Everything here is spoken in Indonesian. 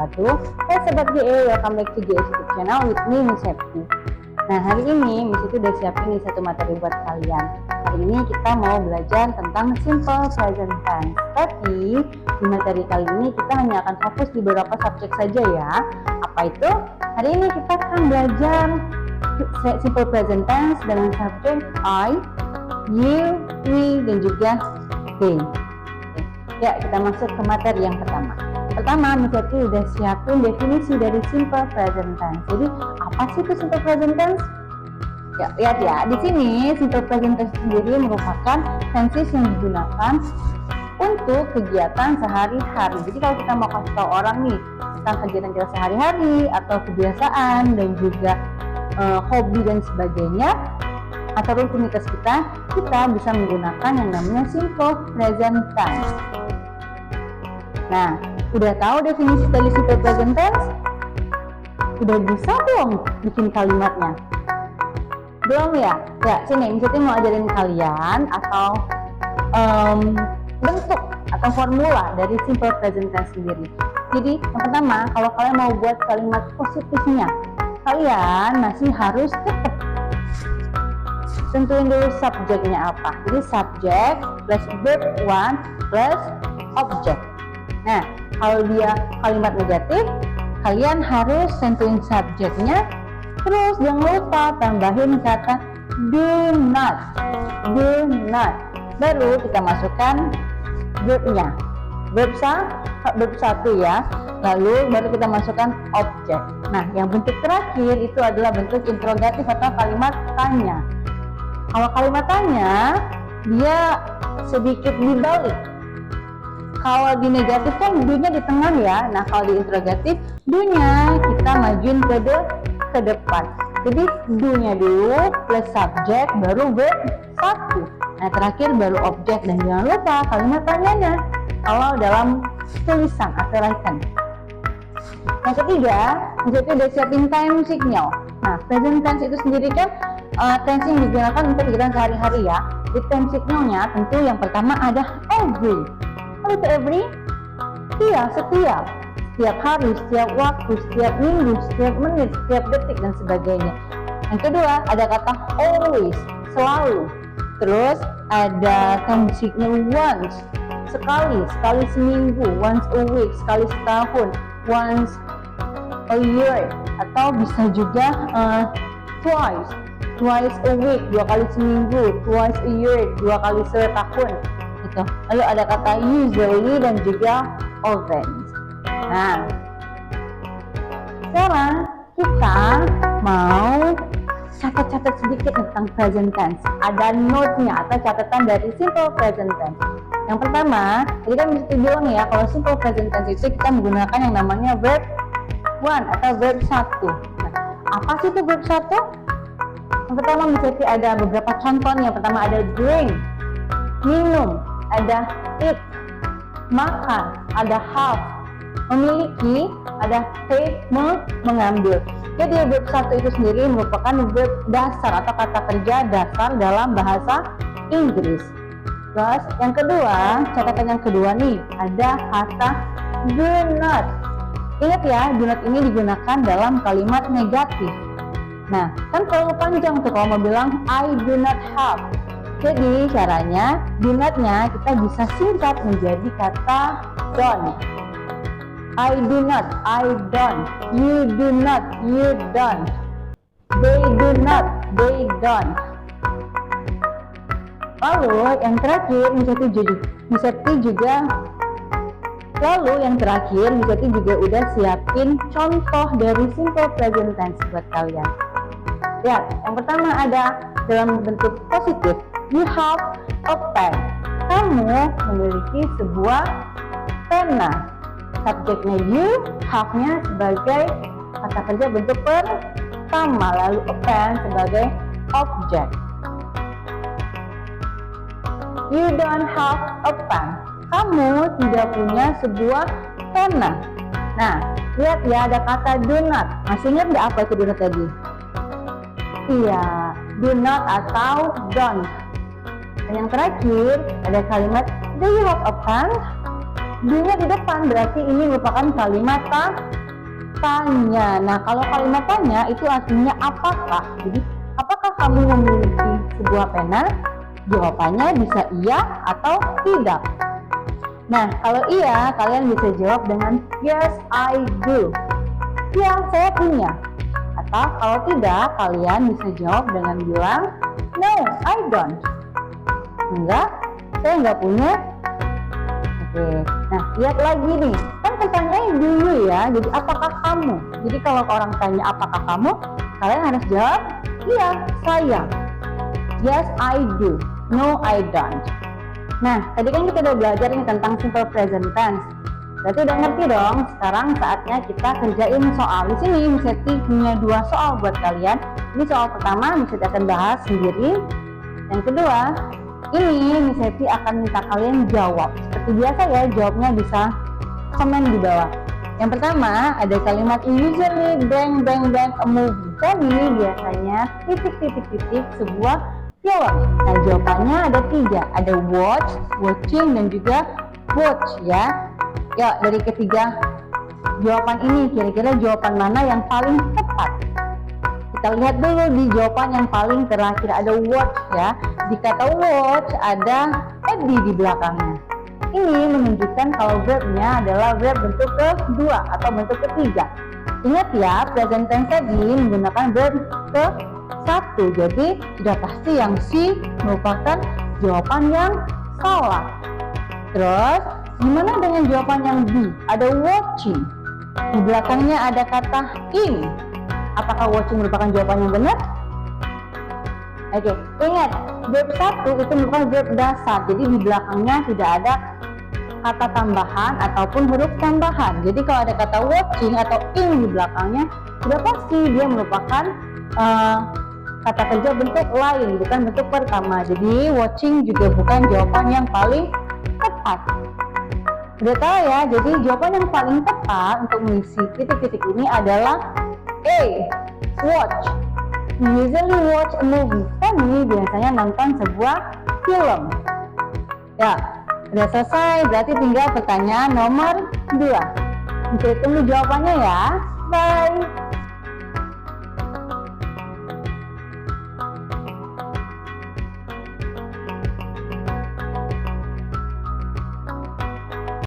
wabarakatuh. Hai Sobat GE, welcome back to GE YouTube channel with me, Miss Septi. Nah, hari ini Miss Septi udah siapin nih satu materi buat kalian. Hari ini kita mau belajar tentang simple present tense. Tapi di materi kali ini kita hanya akan fokus di beberapa subjek saja ya. Apa itu? Hari ini kita akan belajar simple present tense dengan subjek I, you, we, dan juga they. Ya, kita masuk ke materi yang pertama. Pertama, Miss Septi udah siapin definisi dari simple present tense. Jadi, apa sih itu simple present tense? Ya, lihat ya. Di sini simple present tense sendiri merupakan tenses yang digunakan untuk kegiatan sehari-hari. Jadi, kalau kita mau kasih tahu orang nih tentang kegiatan kita sehari-hari atau kebiasaan dan juga hobi dan sebagainya, atau rutinitas kita bisa menggunakan yang namanya simple present tense. Nah, udah tahu definisi dari simple present tense? Udah bisa belum bikin kalimatnya? Belum ya? Ya, sini misalnya mau ajarin kalian atau bentuk atau formula dari simple present tense sendiri. Jadi, yang pertama, kalau kalian mau buat kalimat positifnya, kalian masih harus tetap tentuin dulu subjeknya apa. Jadi subjek plus verb one plus object. Nah, kalau dia kalimat negatif, kalian harus tentuin subjeknya. Terus jangan lupa tambahin kata do not. Do not. Baru kita masukkan verbnya. Verb satu ya. Lalu baru kita masukkan objek. Nah, yang bentuk terakhir itu adalah bentuk interrogatif atau kalimat tanya. Kalau kalimat tanya, dia sedikit dibalik. Kalau di negatif kan do-nya di tengah ya. Nah, kalau di interrogatif, do-nya kita majuin ke depan. Jadi, do-nya dulu plus subjek, baru verb satu. Nah, terakhir baru objek. Dan jangan lupa kalimat tanyanya kalau dalam tulisan atau written. Yang ketiga, misalnya udah siapin time signal. Nah, present tense itu sendiri kan tense yang digunakan untuk kegiatan sehari-hari ya. Di time signalnya tentu yang pertama ada every. Apa itu every? Iya, setiap. Setiap hari, setiap waktu, setiap minggu, setiap menit, setiap detik, dan sebagainya. Yang kedua ada kata always, selalu. Terus ada time signal once, sekali seminggu, once a week, sekali setahun, once a year, atau bisa juga twice a week, dua kali seminggu, twice a year, dua kali setahun gitu. Lalu ada kata usually dan juga often. Nah, sekarang kita mau catat-catat sedikit tentang present tense. Ada note-nya atau catatan dari simple present tense. Yang pertama, tadi kan mesti bilang ya, kalau simple present tense itu kita menggunakan yang namanya verb one atau verb satu. Nah, apa sih itu verb satu? Yang pertama misalnya ada beberapa contohnya. Yang pertama ada drink, minum, ada eat, makan, ada have, memiliki, ada take, mengambil. Jadi verb satu itu sendiri merupakan verb dasar atau kata kerja dasar dalam bahasa Inggris. Terus yang kedua, catatan yang kedua nih, ada kata do not. Ingat ya, do not ini digunakan dalam kalimat negatif. Nah, kan terlalu panjang tuh kalau mau bilang I do not have. Jadi caranya do not-nya kita bisa singkat menjadi kata don't. I do not, I don't. You do not, you don't. They do not, they don't. Lalu yang terakhir Misetti juga udah siapin contoh dari simple present tense buat kalian. Ya, yang pertama ada dalam bentuk positif. You have a pen. Kamu memiliki sebuah pena. Subjeknya you, have-nya sebagai kata kerja bentuk pertama, lalu a pen sebagai objek. You don't have a pen. Kamu tidak punya sebuah pena. Nah, lihat ya ada kata do not. Masih ingat nggak apa itu do not tadi? Iya, do not atau don't. Dan yang terakhir ada kalimat do you have a pen? Do-nya di depan berarti ini merupakan kalimat tanya. Nah, kalau kalimat tanya itu artinya apakah. Jadi, apakah kamu memiliki sebuah pena? Jawabannya bisa iya atau tidak. Nah, kalau iya, kalian bisa jawab dengan yes, I do. Ya, saya punya. Atau kalau tidak, kalian bisa jawab dengan bilang no, I don't. Enggak, saya nggak punya. Oke, nah lihat lagi nih, kan pertanyaannya dulu ya, jadi apakah kamu? Jadi kalau orang tanya apakah kamu, kalian harus jawab iya, saya. Yes, I do. No, I don't. Nah, tadi kan kita udah belajar nih tentang simple present tense. Berarti udah ngerti dong. Sekarang saatnya kita kerjain soal. Di sini Miss Eti punya 2 soal buat kalian. Ini soal pertama Miss Eti akan bahas sendiri. Yang kedua, ini Miss Eti akan minta kalian jawab. Seperti biasa ya, jawabnya bisa komen di bawah. Yang pertama ada kalimat usually blank blank blank a movie. Tadi biasanya titik sebuah film. Nah, jawabannya ada 3. Ada watch, watching, dan juga watch ya. Ya, dari ketiga jawaban ini kira-kira jawaban mana yang paling tepat? Kita lihat dulu di jawaban yang paling terakhir, ada watch ya. Di kata watch ada ed di belakangnya. Ini menunjukkan kalau verbnya adalah verb bentuk kedua atau bentuk ketiga. Ingat ya, present tense tadi menggunakan verb ke-1. Jadi sudah pasti yang C merupakan jawaban yang salah. Terus gimana dengan jawaban yang B? Ada watching. Di belakangnya ada kata in. Apakah watching merupakan jawaban yang benar? Oke, ingat verb 1 itu merupakan verb dasar. Jadi di belakangnya tidak ada kata tambahan ataupun huruf tambahan. Jadi kalau ada kata watching atau in di belakangnya, sudah pasti dia merupakan kata kerja bentuk lain, bukan bentuk pertama. Jadi watching juga bukan jawaban yang paling tepat. Udah tahu ya, jadi jawaban yang paling tepat untuk mengisi titik-titik ini adalah A, watch. We usually watch a movie. Kami biasanya nonton sebuah film. Ya, udah selesai, berarti tinggal pertanyaan nomor 2. Bisa tunggu jawabannya ya. Bye.